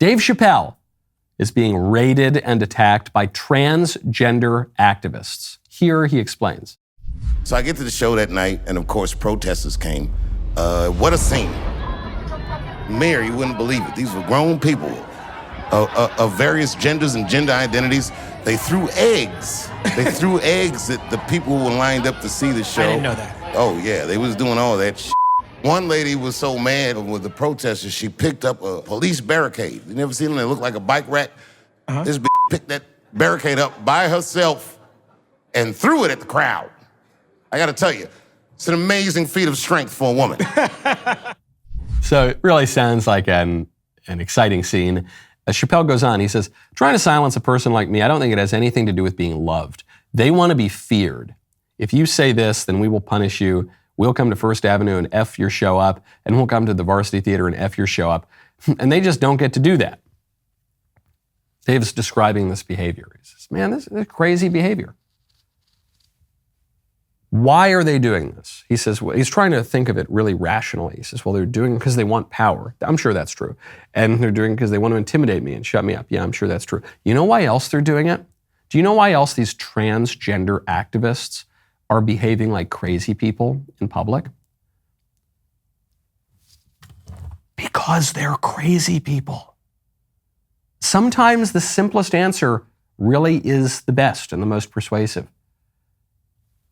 Dave Chappelle is being raided and attacked by transgender activists. Here he explains. So I get to the show that night, and of course, protesters came. What a scene. Mayor, you wouldn't believe it. These were grown people of various genders and gender identities. They threw eggs. They threw eggs at the people who were lined up to see the show. I didn't know that. Oh, yeah, they was doing all that shit. One lady was so mad with the protesters, she picked up a police barricade. You never seen them? They look like a bike rack. This bitch picked that barricade up by herself and threw it at the crowd. I gotta tell you, it's an amazing feat of strength for a woman. So it really sounds like an exciting scene. As Chappelle goes on, he says, trying to silence a person like me, I don't think it has anything to do with being loved. They want to be feared. If you say this, then we will punish you. We'll come to First Avenue and F your show up, and we'll come to the Varsity Theater and F your show up. And they just don't get to do that. Dave's describing this behavior. He says, man, this is crazy behavior. Why are they doing this? He says, well, he's trying to think of it really rationally. He says, well, they're doing it because they want power. I'm sure that's true. And they're doing it because they want to intimidate me and shut me up. Yeah, I'm sure that's true. You know why else they're doing it? Do you know why else these transgender activists are behaving like crazy people in public? Because they're crazy people. Sometimes the simplest answer really is the best and the most persuasive.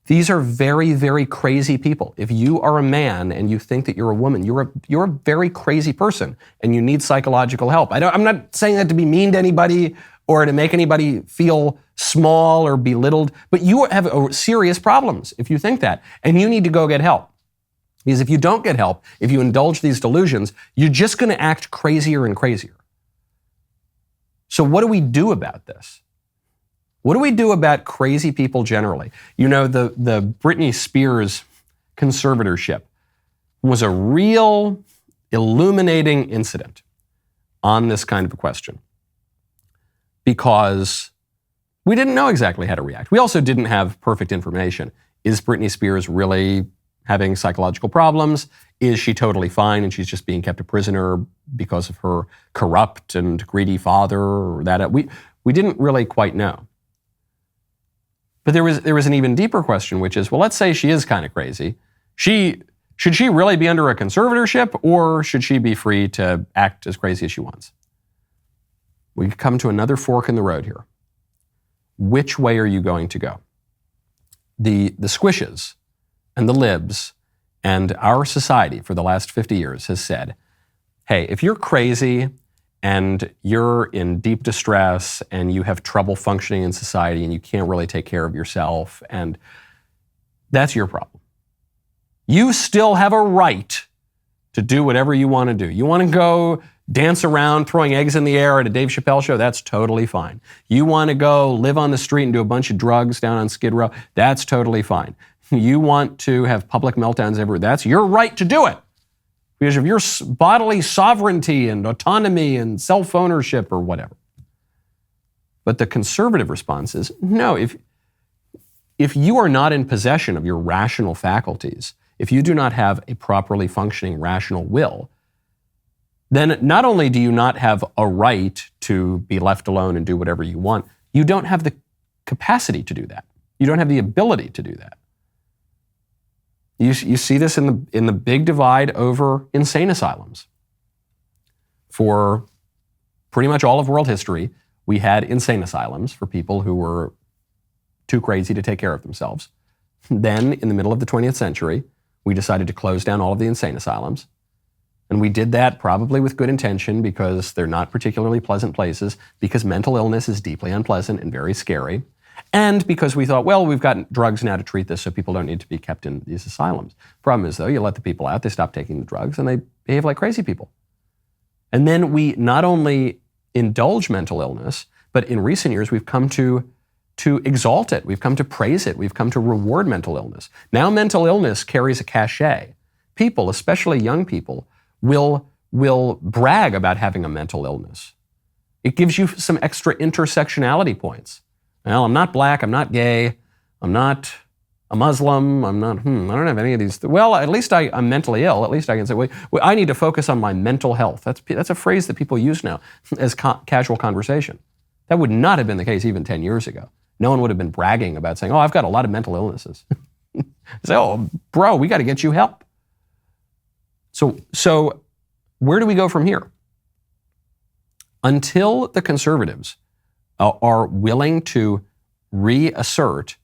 These are very, very crazy people. If you are a man and you think that you're a woman, you're a very crazy person and you need psychological help. I'm not saying that to be mean to anybody or to make anybody feel small or belittled, but you have serious problems if you think that, and you need to go get help. Because if you don't get help, if you indulge these delusions, you're just going to act crazier and crazier. So what do we do about this? What do we do about crazy people generally? You know, the Britney Spears conservatorship was a real illuminating incident on this kind of a question because we didn't know exactly how to react. We also didn't have perfect information. Is Britney Spears really having psychological problems? Is she totally fine and she's just being kept a prisoner because of her corrupt and greedy father or that? We didn't really quite know. But there was an even deeper question, which is, well, let's say she is kind of crazy. Should she really be under a conservatorship, or should she be free to act as crazy as she wants? We come to another fork in the road here. Which way are you going to go? The squishes and the libs and our society for the last 50 years has said, hey, if you're crazy and you're in deep distress and you have trouble functioning in society and you can't really take care of yourself, and that's your problem. You still have a right to do whatever you want to do. You want to go dance around throwing eggs in the air at a Dave Chappelle show? That's totally fine. You want to go live on the street and do a bunch of drugs down on Skid Row? That's totally fine. You want to have public meltdowns everywhere? That's your right to do it. Because of your bodily sovereignty and autonomy and self-ownership or whatever. But the conservative response is, no, if you are not in possession of your rational faculties, if you do not have a properly functioning rational will, then not only do you not have a right to be left alone and do whatever you want, you don't have the capacity to do that. You don't have the ability to do that. You see this in the big divide over insane asylums. For pretty much all of world history, we had insane asylums for people who were too crazy to take care of themselves. Then, in the middle of the 20th century, we decided to close down all of the insane asylums. And we did that probably with good intention because they're not particularly pleasant places, because mental illness is deeply unpleasant and very scary. And because we thought, well, we've got drugs now to treat this, so people don't need to be kept in these asylums. Problem is, though, you let the people out, they stop taking the drugs, and they behave like crazy people. And then we not only indulge mental illness, but in recent years, we've come to exalt it. We've come to praise it. We've come to reward mental illness. Now mental illness carries a cachet. People, especially young people, will brag about having a mental illness. It gives you some extra intersectionality points. Well, I'm not black, I'm not gay, I'm not a Muslim, I'm not, I don't have any of these. Well, at least I'm mentally ill. At least I can say, well, I need to focus on my mental health. That's a phrase that people use now as casual conversation. That would not have been the case even 10 years ago. No one would have been bragging about saying, oh, I've got a lot of mental illnesses. Say, oh, bro, we got to get you help. So where do we go from here? Until the conservatives are willing to reassert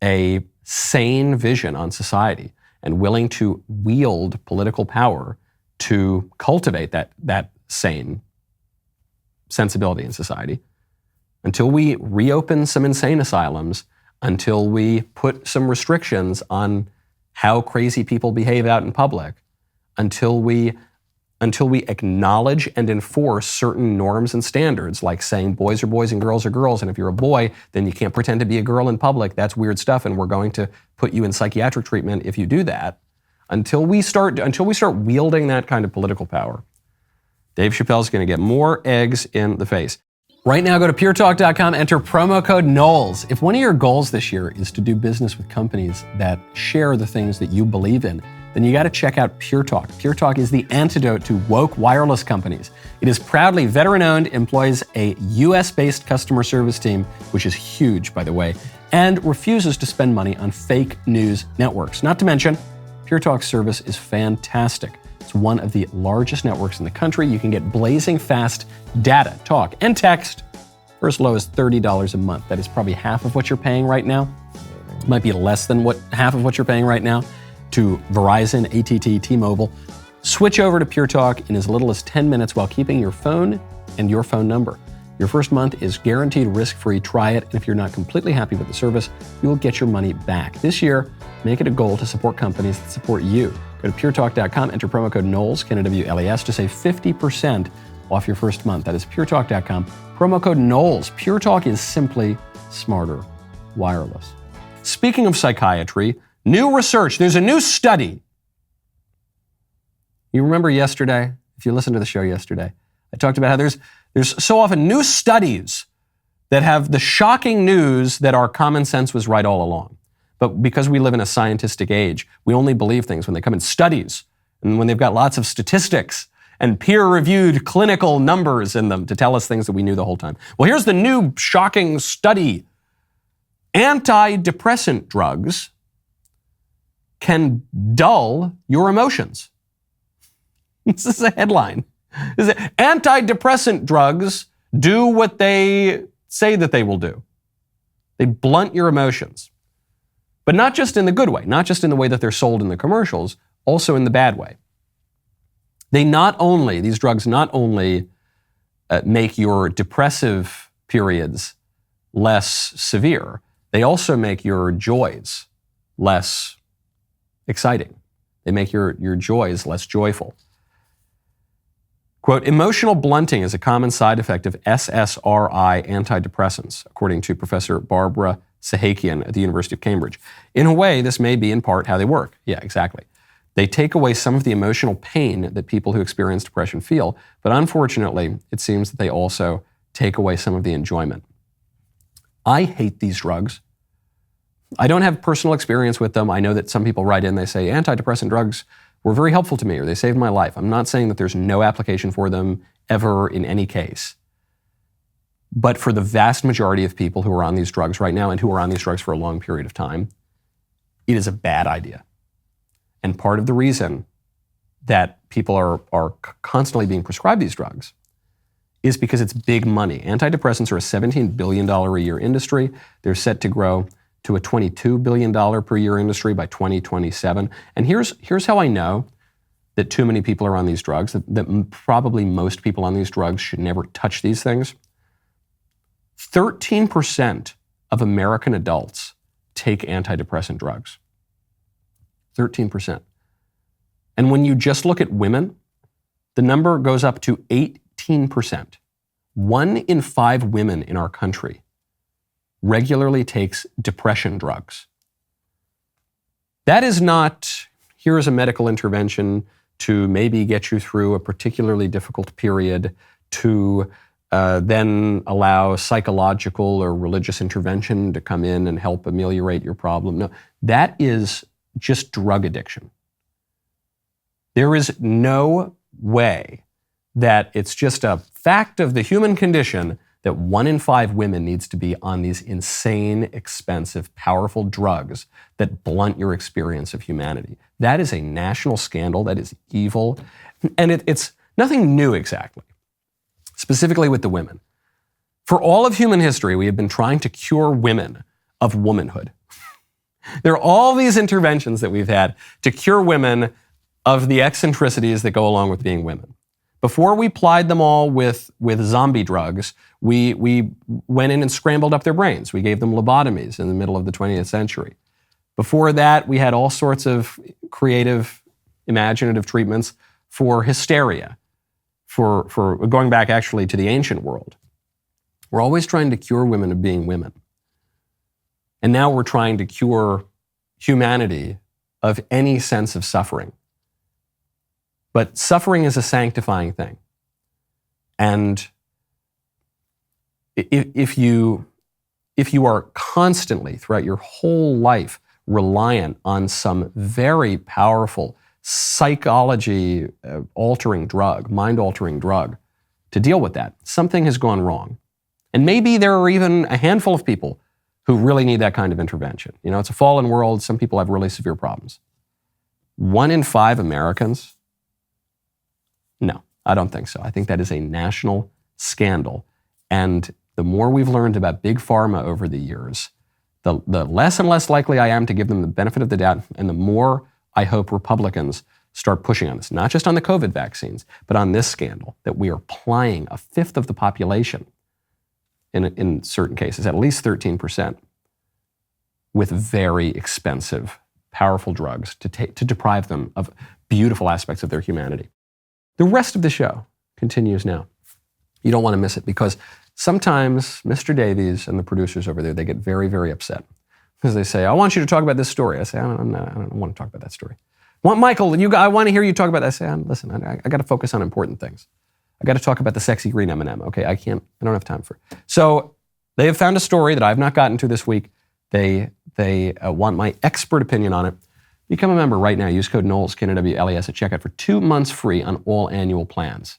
a sane vision on society and willing to wield political power to cultivate that sane sensibility in society, until we reopen some insane asylums, until we put some restrictions on how crazy people behave out in public, until we acknowledge and enforce certain norms and standards, like saying boys are boys and girls are girls, and if you're a boy, then you can't pretend to be a girl in public. That's weird stuff, and we're going to put you in psychiatric treatment if you do that. Until we start wielding that kind of political power, Dave Chappelle's going to get more eggs in the face. Right now, go to puretalk.com, enter promo code Knowles. If one of your goals this year is to do business with companies that share the things that you believe in, then you got to check out Pure Talk. Pure Talk is the antidote to woke wireless companies. It is proudly veteran-owned, employs a US-based customer service team, which is huge, by the way, and refuses to spend money on fake news networks. Not to mention, Pure Talk's service is fantastic. It's one of the largest networks in the country. You can get blazing fast data, talk, and text for as low as $30 a month. That is probably half of what you're paying right now. It might be less than half of what you're paying right now to Verizon, AT&T, T-Mobile. Switch over to Pure Talk in as little as 10 minutes while keeping your phone and your phone number. Your first month is guaranteed risk-free. Try it, and if you're not completely happy with the service, you will get your money back. This year, make it a goal to support companies that support you. Go to puretalk.com, enter promo code Knowles, Knowles, to save 50% off your first month. That is puretalk.com, promo code Knowles. Pure Talk is simply smarter wireless. Speaking of psychiatry, new research. There's a new study. You remember yesterday, if you listened to the show yesterday, I talked about how there's so often new studies that have the shocking news that our common sense was right all along. But because we live in a scientific age, we only believe things when they come in studies and when they've got lots of statistics and peer-reviewed clinical numbers in them to tell us things that we knew the whole time. Well, here's the new shocking study. Antidepressant drugs can dull your emotions. This is a headline. Antidepressant drugs do what they say that they will do. They blunt your emotions. But not just in the good way, not just in the way that they're sold in the commercials, also in the bad way. These drugs not only make your depressive periods less severe, they also make your joys less exciting. They make your joys less joyful. Quote, emotional blunting is a common side effect of SSRI antidepressants, according to Professor Barbara Sahakian at the University of Cambridge. In a way, this may be in part how they work. Yeah, exactly. They take away some of the emotional pain that people who experience depression feel, but unfortunately, it seems that they also take away some of the enjoyment. I hate these drugs. I don't have personal experience with them. I know that some people write in, they say, antidepressant drugs were very helpful to me, or they saved my life. I'm not saying that there's no application for them ever in any case. But for the vast majority of people who are on these drugs right now and who are on these drugs for a long period of time, it is a bad idea. And part of the reason that people are constantly being prescribed these drugs is because it's big money. Antidepressants are a $17 billion a year industry. They're set to grow to a $22 billion per year industry by 2027. And here's how I know that too many people are on these drugs, that probably most people on these drugs should never touch these things. 13% of American adults take antidepressant drugs. 13%. And when you just look at women, the number goes up to 18%. 1 in 5 women in our country regularly takes depression drugs. That is not, here is a medical intervention to maybe get you through a particularly difficult period, to then allow psychological or religious intervention to come in and help ameliorate your problem. No, that is just drug addiction. There is no way that it's just a fact of the human condition that 1 in 5 women needs to be on these insane, expensive, powerful drugs that blunt your experience of humanity. That is a national scandal. That is evil. And it's nothing new exactly, specifically with the women. For all of human history, we have been trying to cure women of womanhood. There are all these interventions that we've had to cure women of the eccentricities that go along with being women. Before we plied them all with zombie drugs, we went in and scrambled up their brains. We gave them lobotomies in the middle of the 20th century. Before that, we had all sorts of creative, imaginative treatments for hysteria, for going back actually to the ancient world. We're always trying to cure women of being women. And now we're trying to cure humanity of any sense of suffering. But suffering is a sanctifying thing. And if you are constantly, throughout your whole life, reliant on some very powerful psychology-altering drug, mind-altering drug, to deal with that, something has gone wrong. And maybe there are even a handful of people who really need that kind of intervention. You know, it's a fallen world. Some people have really severe problems. 1 in 5 Americans? No, I don't think so. I think that is a national scandal. And the more we've learned about big pharma over the years, the less and less likely I am to give them the benefit of the doubt, and the more I hope Republicans start pushing on this, not just on the COVID vaccines, but on this scandal, that we are plying 1/5 of the population, in certain cases, at least 13%, with very expensive, powerful drugs to deprive them of beautiful aspects of their humanity. The rest of the show continues now. You don't want to miss it, because sometimes Mr. Davies and the producers over there, they get very, very upset because they say, I want you to talk about this story. I say, I don't want to talk about that story. Michael, I want to hear you talk about that. I say, listen, I got to focus on important things. I got to talk about the sexy green M&M. Okay, I don't have time for it. So they have found a story that I've not gotten to this week. They want my expert opinion on it. Become a member right now. Use code Knowles, K-N-W-L-E-S at checkout for 2 months free on all annual plans.